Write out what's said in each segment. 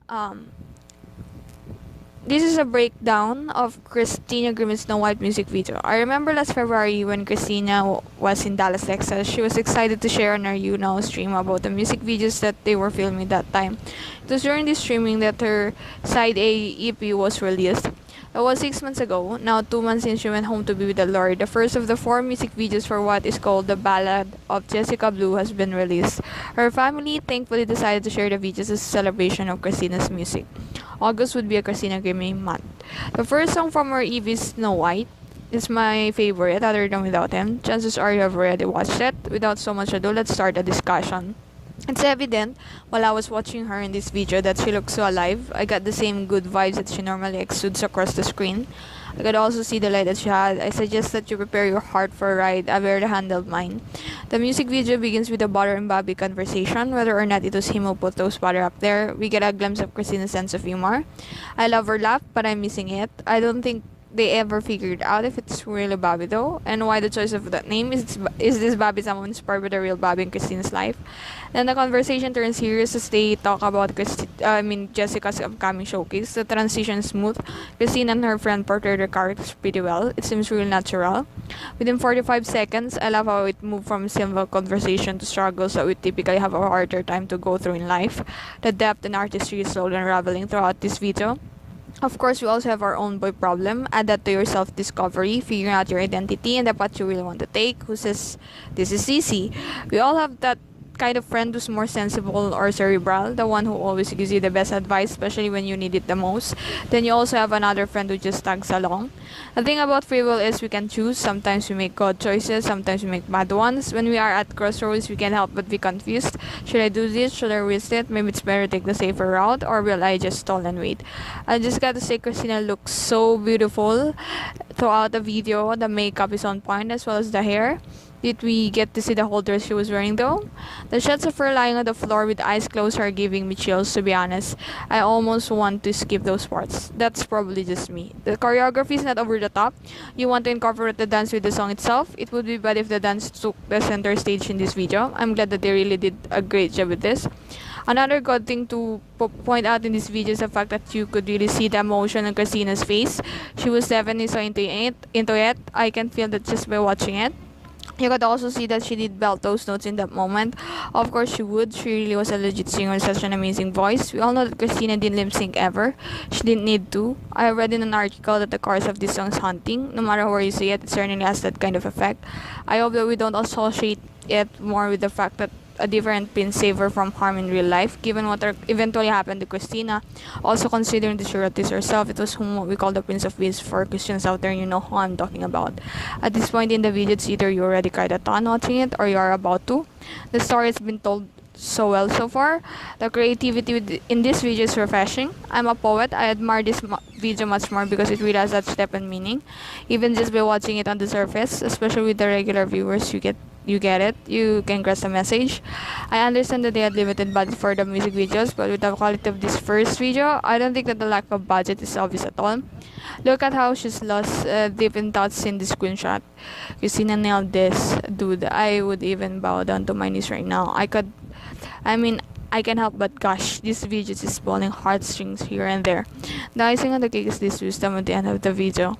Um, this is a breakdown of Christina Grimmie's Snow White music video. I remember last February when Christina was in Dallas, Texas. She was excited to share on her stream about the music videos that they were filming that time. It was during this streaming that her Side A EP was released. That was 6 months ago. Now 2 months since she went home to be with the Lord. The first of the 4 music videos for what is called the Ballad of Jessica Blue has been released. Her family thankfully decided to share the videos as a celebration of Christina's music. August would be a Christina Grimmie month. The first song from her EP is Snow White. Is my favorite other than Without Him. Chances are you have already watched it. Without so much ado, let's start a discussion. It's evident while I was watching her in this video that she looks so alive. I got the same good vibes that she normally exudes across the screen. I could also see the light that she had. I suggest that you prepare your heart for a ride. I barely handled mine. The music video begins with a Butter and Bobby conversation. Whether or not it was him who put those butter up there, we get a glimpse of Christina's sense of humor. I love her laugh, but I'm missing it. I don't think they ever figured out if it's really Bobby though, and why the choice of that name. Is this Bobby someone inspired by the real Bobby in Christina's life? Then the conversation turns serious as they talk about Jessica's upcoming showcase. The transition is smooth. Christina and her friend portrayed their characters pretty well. It seems real natural. Within 45 seconds, I love how it moved from simple conversation to struggles that we typically have a harder time to go through in life. The depth and artistry is slowly unraveling throughout this video. Of course, we also have our own boy problem. Add that to your self-discovery, figuring out your identity and the path you really want to take. Who says this is easy? We all have that kind of friend who's more sensible or cerebral, the one who always gives you the best advice, especially when you need it the most. Then you also have another friend who just tags along. The thing about free will is we can choose. Sometimes we make good choices, sometimes we make bad ones. When we are at crossroads, we can't help but be confused. Should I do this? Should I risk it? Maybe it's better to take the safer route, or will I just stall and wait? I just gotta say, Christina looks so beautiful throughout the video. The makeup is on point as well as the hair. Did we get to see the whole dress she was wearing though? The shots of her lying on the floor with eyes closed are giving me chills, to be honest. I almost want to skip those parts. That's probably just me. The choreography is not over the top. You want to incorporate the dance with the song itself. It would be bad if the dance took the center stage in this video. I'm glad that they really did a great job with this. Another good thing to point out in this video is the fact that you could really see the emotion on Christina's face. She was definitely so into it. I can feel that just by watching it. You could also see that she did belt those notes in that moment. Of course she would. She really was a legit singer with such an amazing voice. We all know that Christina didn't lip sync ever. She didn't need to. I read in an article that the chorus of this song is haunting. No matter where you see it, it certainly has that kind of effect. I hope that we don't associate it more with the fact that a different pin save her from harm in real life, given what eventually happened to Christina. Also considering that she wrote this herself, it was whom what we call the Prince of Peace for Christians out there, you know who I'm talking about. At this point in the video, it's either you already cried a ton watching it or you are about to. The story has been told so well so far. The creativity in this video is refreshing. I'm a poet. I admire this video much more because it really has that step and meaning. Even just by watching it on the surface, especially with the regular viewers, you get it. You can grasp the message. I understand that they had limited budget for the music videos, but with the quality of this first video, I don't think that the lack of budget is obvious at all. Look at how she's lost deep in thoughts in the screenshot. Christina nailed this, dude. I would even bow down to my knees right now. I can help but gosh, this video is pulling heartstrings here and there. The icing on the cake is this wisdom at the end of the video.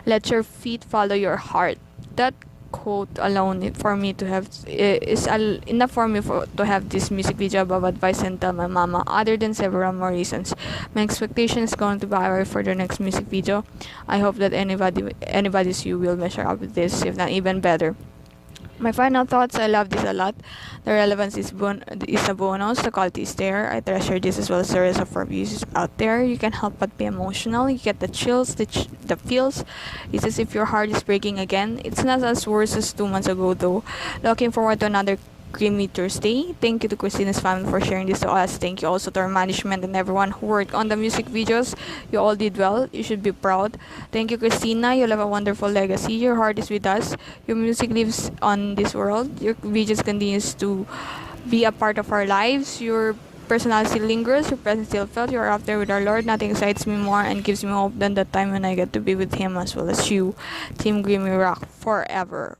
Let your feet follow your heart. That quote alone for me to have is enough for me to have this music video above advice and tell my mama, other than several more reasons. My expectation is going to be higher for the next music video. I hope that anybody's you will measure up with this, if not even better. My final thoughts, I love this a lot. The relevance is a bonus. The quality is there. I treasure this as well as the rest of our views out there. You can't help but be emotional. You get the chills, the feels. It's as if your heart is breaking again. It's not as worse as 2 months ago though. Looking forward to another Grimmie Thursday. Thank you to Christina's family for sharing this to us. Thank you also to our management and everyone who worked on the music videos. You all did well. You should be proud. Thank you, Christina. You have a wonderful legacy. Your heart is with us. Your music lives on this world. Your videos continues to be a part of our lives. Your personality lingers. Your presence still felt. You are up there with our Lord. Nothing excites me more and gives me hope than the time when I get to be with Him as well as you. Team Grimmie rock forever.